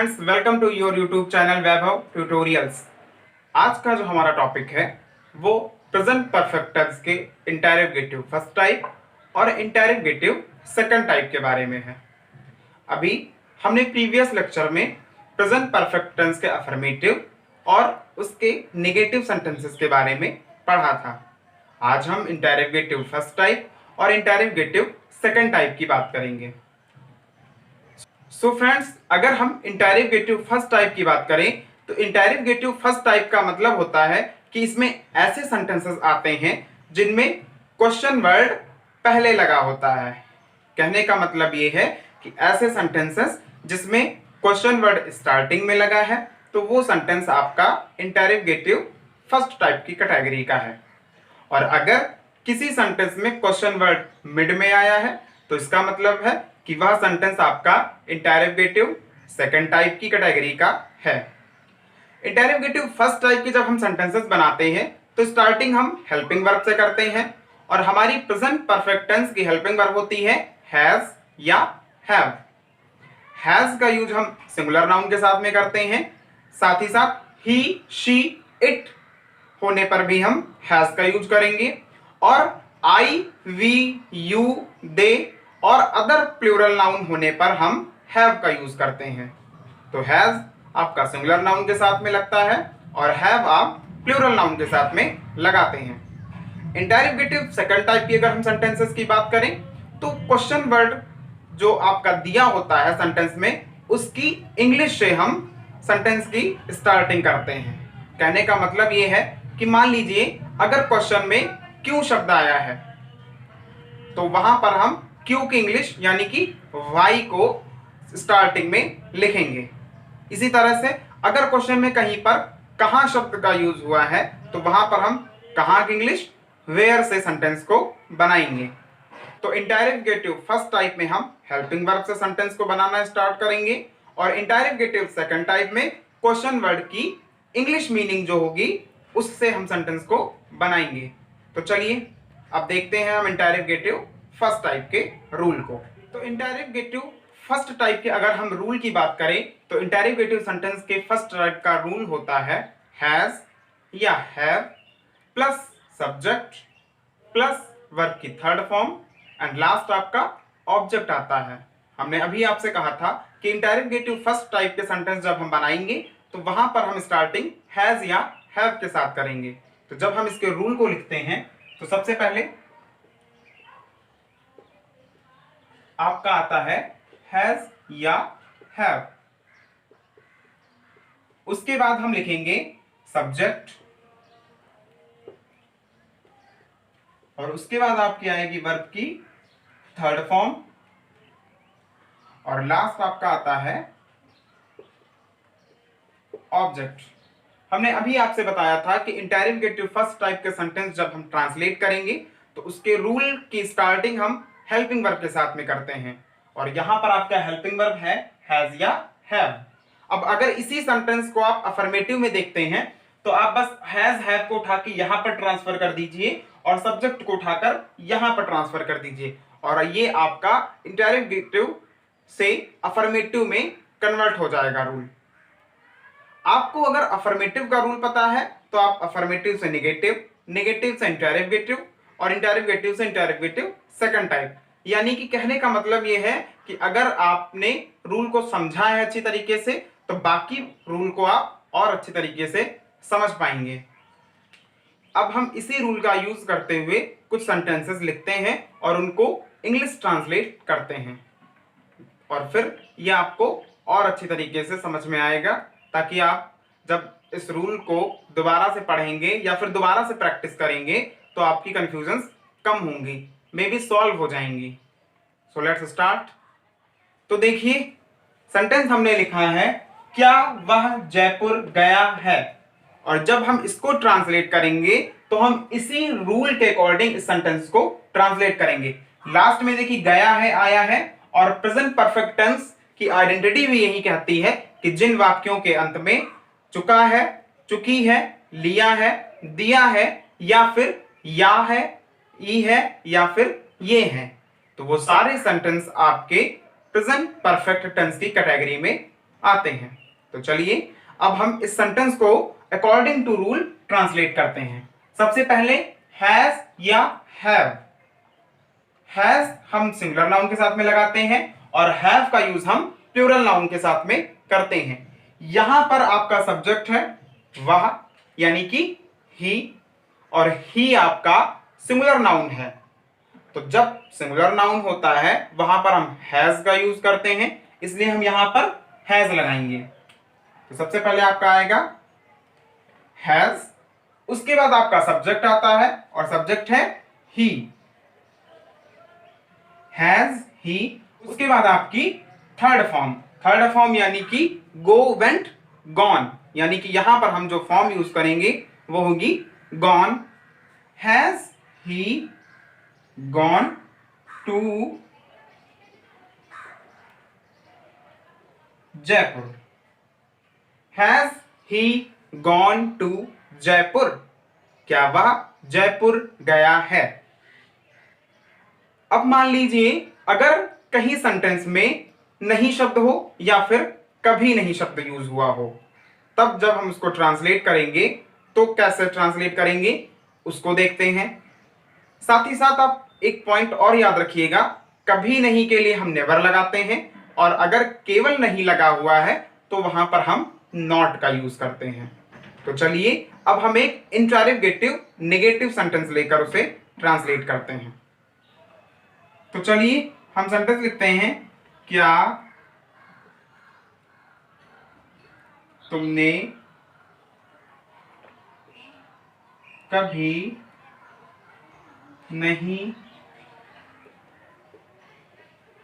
Friends, welcome to your YouTube channel Vaibhav tutorials. आज का जो हमारा टॉपिक है वो प्रेजेंट परफेक्ट टेंस के इंटरोगेटिव फर्स्ट टाइप और इंटरोगेटिव सेकंड टाइप के बारे में है। अभी हमने प्रीवियस लेक्चर में प्रेजेंट परफेक्ट टेंस के अफर्मेटिव और उसके नेगेटिव सेंटेंसेस के बारे में पढ़ा था। आज हम इंटरोगेटिव फर्स्ट टाइप और इंटरोगेटिव सेकंड टाइप की बात करेंगे। सो फ्रेंड्स, अगर हम इंटरोगेटिव फर्स्ट टाइप की बात करें तो इंटरोगेटिव फर्स्ट टाइप का मतलब होता है कि इसमें ऐसे सेंटेंसेस आते हैं जिनमें क्वेश्चन वर्ड पहले लगा होता है। कहने का मतलब ये है कि ऐसे सेंटेंसेस जिसमें क्वेश्चन वर्ड स्टार्टिंग में लगा है तो वो सेंटेंस आपका इंटरोगेटिव फर्स्ट टाइप की कैटेगरी का है। और अगर किसी सेंटेंस में क्वेश्चन वर्ड मिड में आया है तो इसका मतलब है कि वह सेंटेंस आपका इंटरोगेटिव सेकंड टाइप की कैटेगरी का है। इंटरोगेटिव फर्स्ट टाइप के जब हम सेंटेंसेस बनाते हैं तो स्टार्टिंग हम हेल्पिंग वर्ब से करते हैं और हमारी प्रेजेंट परफेक्ट टेंस की हेल्पिंग वर्ब होती है हैज या हैव। हैज का यूज हम सिंगुलर नाउन के साथ में करते हैं, साथ ही साथ ही, शी, इट होने पर भी हम हैज का यूज करेंगे और आई, वी, यू, दे और अदर प्लूरल नाउन होने पर हम हैव का यूज करते हैं। तो हैज आपका सिंगुलर नाउन के साथ में लगता है और हैव आप प्लूरल नाउन के साथ में लगाते हैं। इंटरोगेटिव सेकंड टाइप की अगर हम सेंटेंसेस की बात करें तो क्वेश्चन वर्ड जो आपका दिया होता है सेंटेंस में उसकी इंग्लिश से हम सेंटेंस की स्टार्टिंग करते हैं। कहने का मतलब ये है कि मान लीजिए अगर क्वेश्चन में क्यों शब्द आया है तो वहां पर हम क्यू की इंग्लिश यानी कि वाई को स्टार्टिंग में लिखेंगे। इसी तरह से अगर क्वेश्चन में कहीं पर कहां शब्द का यूज हुआ है तो वहां पर हम कहां की इंग्लिश वेयर से सेंटेंस को बनाएंगे। तो इंटरोगेटिव फर्स्ट टाइप में हम हेल्पिंग वर्ब से सेंटेंस को बनाना स्टार्ट करेंगे और इंटरोगेटिव सेकंड टाइप में क्वेश्चन वर्ड की इंग्लिश मीनिंग जो होगी उससे हम सेंटेंस को बनाएंगे। तो चलिए अब देखते हैं हम इंटरोगेटिव फर्स्ट टाइप के रूल को। तो इंटरोगेटिव फर्स्ट टाइप के अगर हम रूल की बात करें तो इंटरोगेटिव सेंटेंस के फर्स्ट टाइप का रूल होता है हैज या have plus subject plus verb की थर्ड फॉर्म एंड लास्ट आपका ऑब्जेक्ट आता है। हमने अभी आपसे कहा था कि इंटरोगेटिव फर्स्ट टाइप के सेंटेंस जब हम बनाएंगे तो वहां पर हम स्टार्टिंग हैज या हैव के साथ करेंगे। तो जब हम इसके रूल को लिखते हैं तो सबसे पहले आपका आता है हैज या हैव, उसके बाद हम लिखेंगे सब्जेक्ट और उसके बाद आपकी आएगी वर्ब की थर्ड फॉर्म और लास्ट आपका आता है ऑब्जेक्ट। हमने अभी आपसे बताया था कि इंटरोगेटिव फर्स्ट टाइप के सेंटेंस जब हम ट्रांसलेट करेंगे तो उसके रूल की स्टार्टिंग हम हेल्पिंग वर्ब के साथ में करते हैं और यहां पर आपका हेल्पिंग वर्ब है हैज या हैव। अब अगर इसी सेंटेंस को आप अफर्मेटिव में देखते हैं तो आप बस हैज हैव को उठा के यहां पर ट्रांसफर कर दीजिए और सब्जेक्ट को उठाकर यहां पर ट्रांसफर कर दीजिए और ये आपका इंटरोगेटिव से अफर्मेटिव में कन्वर्ट हो जाएगा रूल। आपको अगर अफर्मेटिव का रूल पता है तो आप अफर्मेटिव से नेगेटिव, नेगेटिव से इंटरोगेटिव और इंटरोगेटिव से इंटरोगेटिव सेकंड टाइप, यानी कि कहने का मतलब यह है कि अगर आपने रूल को समझा है अच्छी तरीके से तो बाकी रूल को आप और अच्छी तरीके से समझ पाएंगे। अब हम इसी रूल का यूज करते हुए कुछ सेंटेंसेस लिखते हैं और उनको इंग्लिश ट्रांसलेट करते हैं और फिर यह आपको और अच्छी तरीके से समझ में आएगा ताकि आप जब इस रूल को दोबारा से पढ़ेंगे या फिर दोबारा से प्रैक्टिस करेंगे तो आपकी कंफ्यूजन्स कम होंगी, मे बी सॉल्व हो जाएंगी। So let's start. तो देखिए सेंटेंस हमने लिखा है क्या वह जयपुर गया है और जब हम इसको ट्रांसलेट करेंगे तो हम इसी रूल के अकॉर्डिंग इस सेंटेंस को ट्रांसलेट करेंगे। लास्ट में देखिए गया है आया है और प्रेजेंट परफेक्ट टेंस की आइडेंटिटी भी यही कहती है कि जिन वाक्यों के अंत में चुका है, चुकी है, लिया है, दिया है या फिर या है, ई है या फिर ये है, तो वो सारे सेंटेंस आपके प्रेजेंट परफेक्ट टेंस की कैटेगरी में आते हैं। तो चलिए अब हम इस सेंटेंस को अकॉर्डिंग टू रूल ट्रांसलेट करते हैं। सबसे पहले हैज या हैव। हैज हम सिंगुलर नाउन के साथ में लगाते हैं और हैव का यूज हम प्लूरल नाउन के साथ में करते हैं। यहां पर आपका सब्जेक्ट है वह, यानी कि ही, और ही आपका सिंगुलर नाउन है। तो जब सिंगुलर नाउन होता है वहां पर हम हैज का यूज करते हैं, इसलिए हम यहां पर हैज लगाएंगे। तो सबसे पहले आपका आएगा हैज, उसके बाद आपका सब्जेक्ट आता है और सब्जेक्ट है ही, हैज ही। उसके बाद आपकी थर्ड फॉर्म यानी कि गो वेंट गॉन, यानी कि यहां पर हम जो फॉर्म यूज करेंगे वो होगी gone. Has he gone to Jaipur. Has he gone to Jaipur, क्या वह जयपुर गया है। अब मान लीजिए अगर कहीं सेंटेंस में नहीं शब्द हो या फिर कभी नहीं शब्द यूज हुआ हो, तब जब हम उसको ट्रांसलेट करेंगे तो कैसे ट्रांसलेट करेंगे उसको देखते हैं। साथ ही साथ आप एक पॉइंट और याद रखिएगा, कभी नहीं के लिए हम नेवर लगाते हैं और अगर केवल नहीं लगा हुआ है तो वहां पर हम नॉट का यूज करते हैं। तो चलिए अब हम एक इंटररोगेटिव नेगेटिव सेंटेंस लेकर उसे ट्रांसलेट करते हैं। तो चलिए हम सेंटेंस लिखते हैं, क्या तुमने कभी नहीं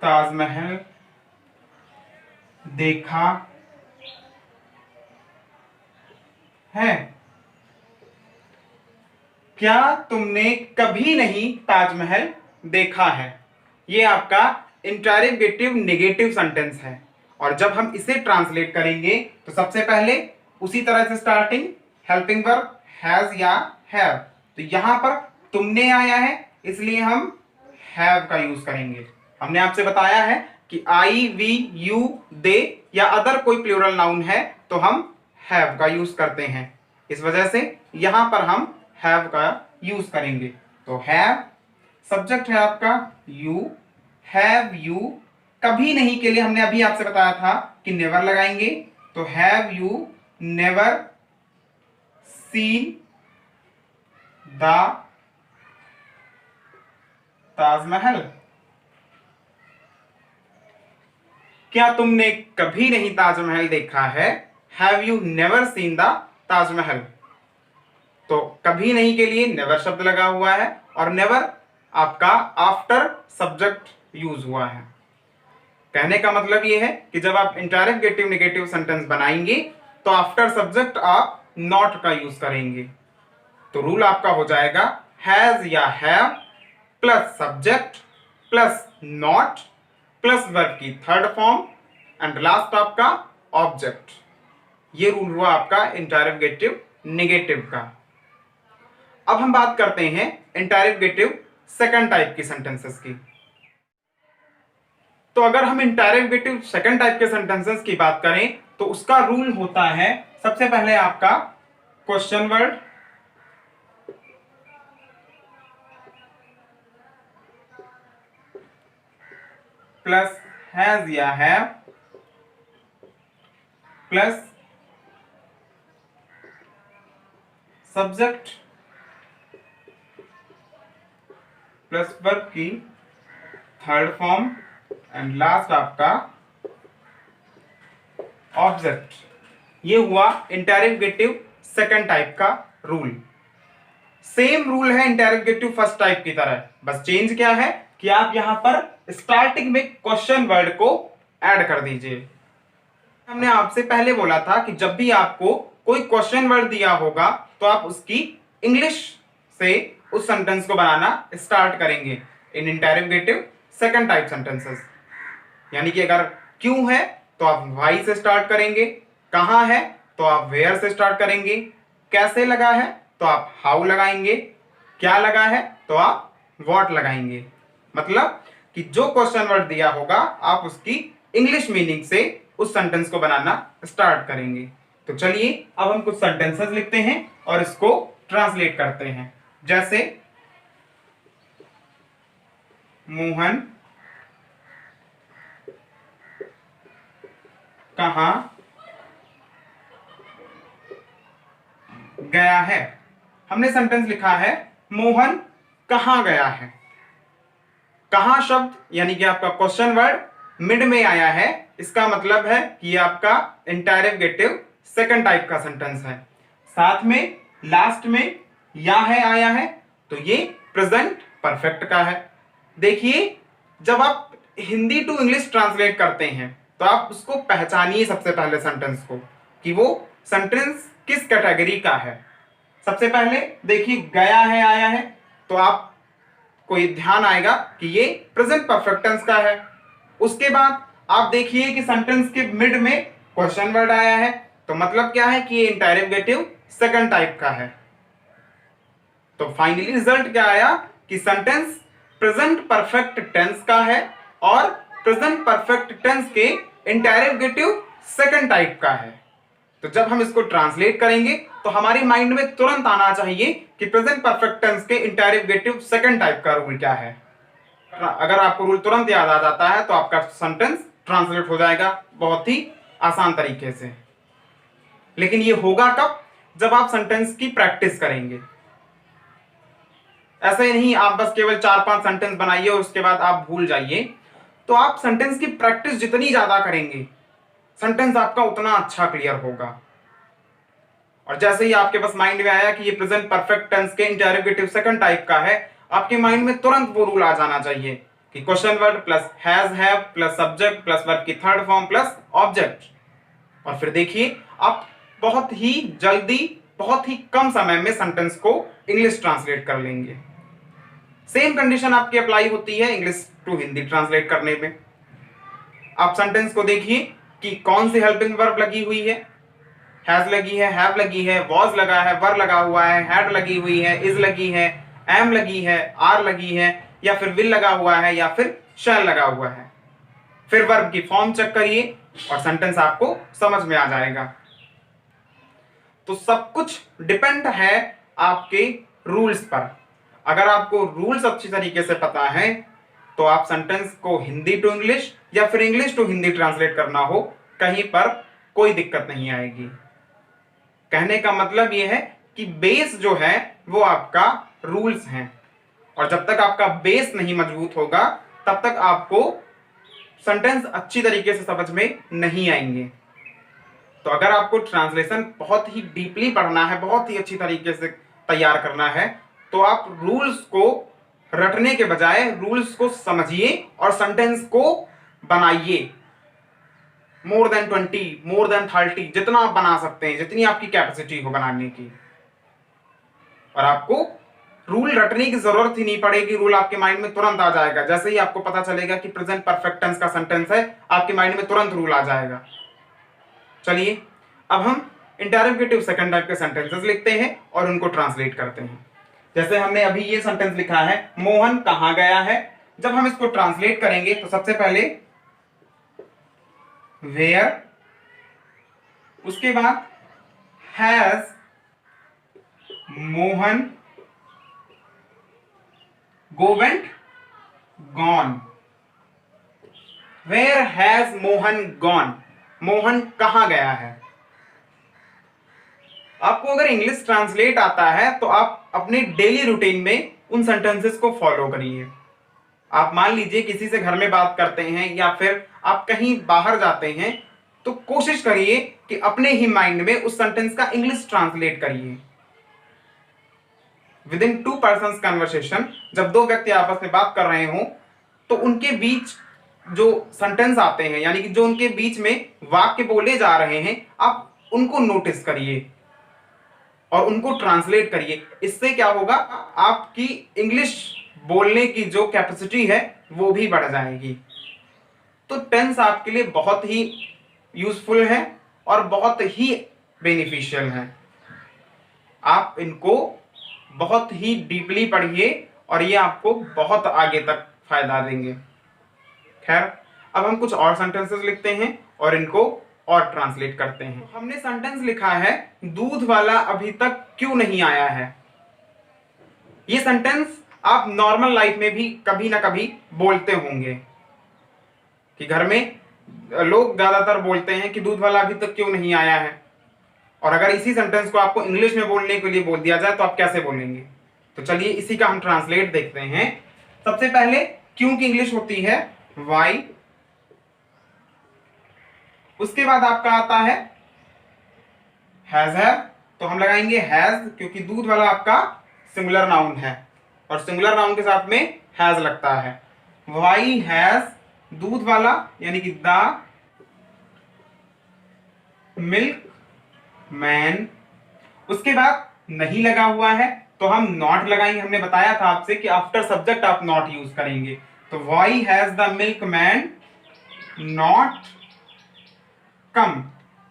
ताजमहल देखा है। क्या तुमने कभी नहीं ताजमहल देखा है, ये आपका इंटररोगेटिव नेगेटिव सेंटेंस है। और जब हम इसे ट्रांसलेट करेंगे तो सबसे पहले उसी तरह से स्टार्टिंग हेल्पिंग वर्ब हैज या हैव। तो यहां पर तुमने आया है इसलिए हम हैव का यूज करेंगे। हमने आपसे बताया है कि आई, वी, यू, दे या अदर कोई प्लूरल नाउन है तो हम हैव का यूज करते हैं, इस वजह से यहां पर हम हैव का यूज करेंगे। तो हैव, सब्जेक्ट है आपका यू, हैव यू। कभी नहीं के लिए हमने अभी आपसे बताया था कि नेवर लगाएंगे, तो have you never seen the Taj Mahal. क्या तुमने कभी नहीं ताजमहल देखा है, have you never seen the Taj Mahal. तो कभी नहीं के लिए नेवर शब्द लगा हुआ है और नेवर आपका आफ्टर सब्जेक्ट यूज हुआ है। कहने का मतलब यह है कि जब आप इंटररोगेटिव नेगेटिव सेंटेंस बनाएंगे तो आफ्टर सब्जेक्ट आप नॉट का यूज करेंगे। तो रूल आपका हो जाएगा हैज या have plus subject plus not plus verb की थर्ड फॉर्म एंड लास्ट आपका ऑब्जेक्ट। ये रूल हुआ आपका इंटररोगेटिव नेगेटिव का। अब हम बात करते हैं इंटररोगेटिव सेकंड टाइप की सेंटेंसेस की। तो अगर हम इंटररोगेटिव सेकंड टाइप के सेंटेंसेस की बात करें तो उसका रूल होता है, सबसे पहले आपका क्वेश्चन वर्ड प्लस हैज या have plus subject plus verb की थर्ड फॉर्म एंड लास्ट आपका ऑब्जेक्ट। ये हुआ इंटररोगेटिव सेकंड टाइप का रूल। सेम रूल है इंटररोगेटिव फर्स्ट टाइप की तरह, बस चेंज क्या है कि आप यहां पर स्टार्टिंग में क्वेश्चन वर्ड को ऐड कर दीजिए। हमने आपसे पहले बोला था कि जब भी आपको कोई क्वेश्चन वर्ड दिया होगा तो आप उसकी इंग्लिश से उस सेंटेंस को बनाना स्टार्ट करेंगे इन इंटररोगेटिव सेकंड टाइप सेंटेंसेस। यानी कि अगर क्यों है तो आप व्हाई से स्टार्ट करेंगे, कहां है तो आप वेयर से स्टार्ट करेंगे, कैसे लगा है तो आप हाउ लगाएंगे, क्या लगा है तो आप व्हाट लगाएंगे। मतलब कि जो क्वेश्चन वर्ड दिया होगा आप उसकी इंग्लिश मीनिंग से उस सेंटेंस को बनाना स्टार्ट करेंगे। तो चलिए अब हम कुछ सेंटेंसेस लिखते हैं और इसको ट्रांसलेट करते हैं। जैसे मोहन कहाँ गया है। हमने सेंटेंस लिखा है मोहन कहाँ गया है। कहाँ शब्द यानी कि आपका क्वेश्चन वर्ड मिड में आया है, इसका मतलब है कि ये आपका इंटररोगेटिव सेकंड टाइप का सेंटेंस है। साथ में लास्ट में या है आया है, तो ये प्रेजेंट परफेक्ट का है। देखिए जब आप हिंदी टू इंग्लिश ट्रांसलेट करते हैं तो आप उसको पहचानिए सबसे पहले सेंटेंस को कि वो सेंटेंस किस कैटेगरी का है। सबसे पहले देखिए गया है आया है, तो आप को ये ध्यान आएगा कि ये प्रेजेंट परफेक्ट टेंस का है। उसके बाद आप देखिए कि सेंटेंस के मिड में क्वेश्चन वर्ड आया है, तो मतलब क्या है कि ये इंटररोगेटिव सेकंड टाइप का है। तो फाइनली रिजल्ट क्या आया कि सेंटेंस प्रेजेंट परफेक्ट टेंस का है और प्रेजेंट परफेक्ट टेंस के इंटररोगेटिव सेकंड टाइप का है। तो जब हम इसको ट्रांसलेट करेंगे तो हमारी माइंड में तुरंत आना चाहिए कि प्रेजेंट परफेक्ट टेंस के इंटररोगेटिव सेकंड टाइप का रूल क्या है। अगर आपको रूल तुरंत याद आ जाता है तो आपका सेंटेंस ट्रांसलेट हो जाएगा बहुत ही आसान तरीके से। लेकिन ये होगा कब? जब आप सेंटेंस की प्रैक्टिस करेंगे। ऐसे ही नहीं आप बस केवल 4-5 सेंटेंस बनाइए और उसके बाद आप भूल जाइए। तो आप सेंटेंस की प्रैक्टिस जितनी ज्यादा करेंगे सेंटेंस आपका उतना अच्छा क्लियर होगा। और जैसे ही आपके पास माइंड में आया कि ये प्रेजेंट परफेक्ट टेंस के इंटररोगेटिव सेकंड टाइप का है, आपके माइंड में तुरंत वो रूल आ जाना चाहिए कि question word plus has have plus subject plus verb की थर्ड फॉर्म प्लस ऑब्जेक्ट। और फिर देखिए आप बहुत ही जल्दी बहुत ही कम समय में सेंटेंस को इंग्लिश ट्रांसलेट कर लेंगे। सेम कंडीशन आपकी अप्लाई होती है इंग्लिश टू हिंदी ट्रांसलेट करने में। आप सेंटेंस को देखिए कि कौन सी हेल्पिंग वर्ब लगी हुई है। हैज लगी है, हैव लगी है, वॉज लगा है, वर लगा हुआ है, हैड लगी हुई है, इज लगी है, एम लगी है, आर लगी है, या फिर विल लगा हुआ है, या फिर शैल लगा हुआ है। फिर वर्ब की फॉर्म चेक करिए और सेंटेंस आपको समझ में आ जाएगा। तो सब कुछ डिपेंड है आपके रूल्स पर। अगर आपको रूल्स अच्छी तरीके से पता है तो आप सेंटेंस को हिंदी टू इंग्लिश या फिर इंग्लिश टू हिंदी ट्रांसलेट करना हो, कहीं पर कोई दिक्कत नहीं आएगी। कहने का मतलब यह है कि बेस जो है वो आपका रूल्स हैं, और जब तक आपका बेस नहीं मजबूत होगा तब तक आपको सेंटेंस अच्छी तरीके से समझ में नहीं आएंगे। तो अगर आपको ट्रांसलेशन बहुत ही डीपली पढ़ना है, बहुत ही अच्छी तरीके से तैयार करना है, तो आप रूल्स को रटने के बजाय रूल्स को समझिए और सेंटेंस को बनाइए। मोर देन 20, मोर देन 30, जितना आप बना सकते हैं, जितनी आपकी कैपेसिटी हो बनाने की। और आपको रूल रटने की जरूरत ही नहीं पड़ेगी, रूल आपके माइंड में तुरंत आ जाएगा। जैसे ही आपको पता चलेगा कि प्रेजेंट परफेक्ट टेंस का सेंटेंस है, आपके माइंड में तुरंत रूल आ जाएगा। चलिए अब हम इंटररोगेटिव सेकंड टाइप के सेंटेंसेस लिखते हैं और उनको ट्रांसलेट करते हैं। जैसे हमने अभी ये सेंटेंस लिखा है मोहन कहाँ गया है। जब हम इसको ट्रांसलेट करेंगे तो सबसे पहले वेयर, उसके बाद has Mohan go went gone. Where has Mohan gone, Mohan कहां गया है। आपको अगर इंग्लिश ट्रांसलेट आता है तो आप अपने डेली रूटीन में उन सेंटेंसेस को फॉलो करिए। आप मान लीजिए किसी से घर में बात करते हैं या फिर आप कहीं बाहर जाते हैं, तो कोशिश करिए कि अपने ही माइंड में उस सेंटेंस का इंग्लिश ट्रांसलेट करिए। विद इन 2 पर्सन्स कन्वर्सेशन, जब 2 व्यक्ति आपस में बात कर रहे हो तो उनके बीच जो सेंटेंस आते हैं, यानी कि जो उनके बीच में वाक्य बोले जा रहे हैं, आप उनको नोटिस करिए और उनको ट्रांसलेट करिए। इससे क्या होगा, आपकी इंग्लिश बोलने की जो कैपेसिटी है वो भी बढ़ जाएगी। तो टेंस आपके लिए बहुत ही यूजफुल है और बहुत ही बेनिफिशियल है। आप इनको बहुत ही डीपली पढ़िए और ये आपको बहुत आगे तक फायदा देंगे। खैर, अब हम कुछ और सेंटेंसेस लिखते हैं और इनको और ट्रांसलेट करते हैं। हमने सेंटेंस लिखा है दूध वाला अभी तक क्यों नहीं आया है। ये सेंटेंस आप नॉर्मल लाइफ में भी कभी ना कभी बोलते होंगे कि घर में लोग ज्यादातर बोलते हैं कि दूध वाला अभी तक क्यों नहीं आया है। और अगर इसी सेंटेंस को आपको इंग्लिश में बोलने के लिए बोल दिया जाए तो आप कैसे बोलेंगे। तो चलिए इसी का हम ट्रांसलेट देखते हैं। सबसे पहले क्यों की इंग्लिश होती है वाई, उसके बाद आपका आता है हैज है, तो हम लगाएंगे हैज क्योंकि दूध वाला आपका सिंगुलर नाउन है और सिंगुलर नाउन के साथ में हैज लगता है। वाई हैज दूध वाला यानी कि द मिल्क मैन, उसके बाद नहीं लगा हुआ है तो हम नॉट लगाएंगे। हमने बताया था आपसे कि आफ्टर सब्जेक्ट आप नॉट यूज करेंगे। तो why has the milk man not come,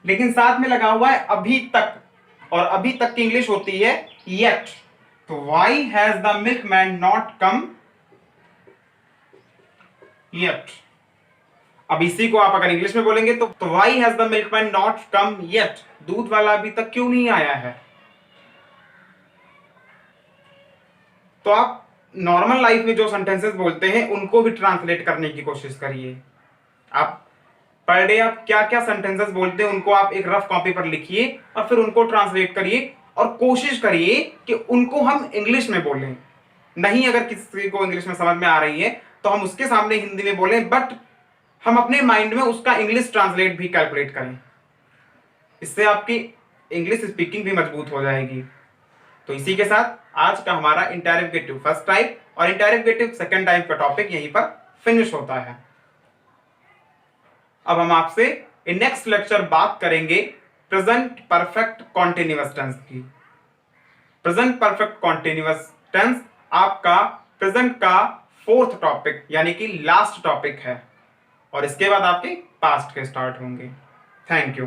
लेकिन साथ में लगा हुआ है अभी तक, और अभी तक की इंग्लिश होती है येट। तो why has the milk man not come yet. अब इसी को आप अगर इंग्लिश में बोलेंगे तो why has the milk man not come yet, दूध वाला अभी तक क्यों नहीं आया है। तो आप नॉर्मल लाइफ में जो सेंटेंसेस बोलते हैं उनको भी ट्रांसलेट करने की कोशिश करिए। आप पर डे आप क्या क्या सेंटेंसेस बोलते हैं उनको आप एक रफ कॉपी पर लिखिए और फिर उनको ट्रांसलेट करिए और कोशिश करिए कि उनको हम इंग्लिश में बोलें। नहीं अगर किसी को इंग्लिश में समझ में आ रही है तो हम उसके सामने हिंदी में बोलें, बट हम अपने माइंड में उसका इंग्लिश ट्रांसलेट भी कैलकुलेट करें। इससे आपकी इंग्लिश स्पीकिंग भी मजबूत हो जाएगी। तो इसी के साथ आज का हमारा इंटररोगेटिव फर्स्ट टाइप और इंटररोगेटिव सेकंड टाइप का टॉपिक यहीं पर फिनिश होता है। अब हम आपसे इन नेक्स्ट लेक्चर बात करेंगे प्रेजेंट परफेक्ट कॉन्टिन्यूअस टेंस की। प्रेजेंट परफेक्ट कॉन्टिन्यूअस टेंस आपका प्रेजेंट का फोर्थ टॉपिक यानी कि लास्ट टॉपिक है और इसके बाद आपके पास्ट के स्टार्ट होंगे। Thank you.